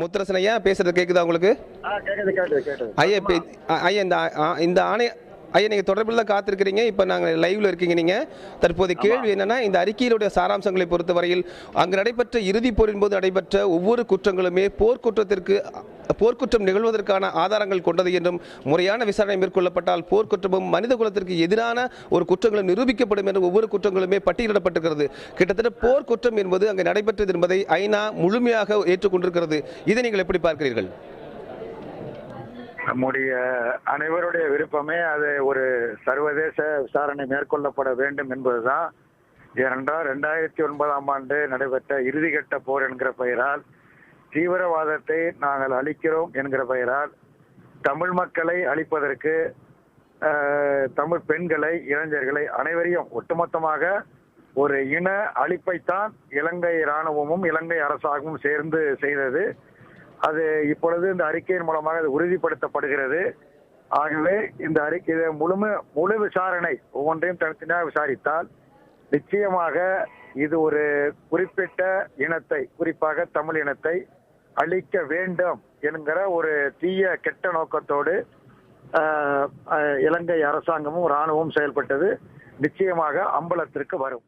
முத்தரசன் ஐயா பேசுறது கேக்குதா உங்களுக்கு? ஐயா ஐயா இந்த ஆணை ஐயா நீங்கள் தொடர்பில் தான் காத்திருக்கிறீங்க. இப்போ நாங்கள் லைவ்ல இருக்கீங்க. நீங்கள் தற்போதைய கேள்வி என்னன்னா, இந்த அறிக்கையிலுடைய சாராம்சங்களை பொறுத்தவரையில் அங்கு நடைபெற்ற இறுதிப் போரின் போது நடைபெற்ற ஒவ்வொரு குற்றங்களுமே போர்க்குற்றம் நிகழ்வதற்கான ஆதாரங்கள் கொண்டது என்றும் முறையான விசாரணை மேற்கொள்ளப்பட்டால் போர்க்குற்றமும் மனித குலத்திற்கு எதிரான ஒரு குற்றங்களும் நிரூபிக்கப்படும் என்று ஒவ்வொரு குற்றங்களுமே பட்டியலிடப்பட்டிருக்கிறது. கிட்டத்தட்ட போர்க்குற்றம் என்பது அங்கு நடைபெற்றது என்பதை ஐநா முழுமையாக ஏற்றுக்கொண்டிருக்கிறது. இதை நீங்கள் எப்படி பார்க்கிறீர்கள்? நம்முடைய அனைவருடைய விருப்பமே அது ஒரு சர்வதேச விசாரணை மேற்கொள்ளப்பட வேண்டும் என்பதுதான். ஏனென்றால் 2009 நடைபெற்ற இறுதிக்கட்ட போர் என்கிற பெயரால் தீவிரவாதத்தை நாங்கள் அழிக்கிறோம் என்கிற பெயரால் தமிழ் மக்களை அழிப்பதற்கு தமிழ் பெண்களை, இளைஞர்களை அனைவரையும் ஒட்டுமொத்தமாக ஒரு இன அழிப்பைத்தான் இலங்கை இராணுவமும் இலங்கை அரசாங்கமும் சேர்ந்து செய்தது. அது இப்பொழுது இந்த அறிக்கையின் மூலமாக அது உறுதிப்படுத்தப்படுகிறது. ஆகவே இந்த அறிக்கை முழு விசாரணை ஒவ்வொன்றையும் தனித்தனியாக விசாரித்தால் நிச்சயமாக இது ஒரு குறிப்பிட்ட இனத்தை, குறிப்பாக தமிழ் இனத்தை அழிக்க வேண்டும் என்கிற ஒரு தீய கெட்ட நோக்கத்தோடு இலங்கை அரசாங்கமும் இராணுவமும் செயல்பட்டது நிச்சயமாக அம்பலத்திற்கு வரும்.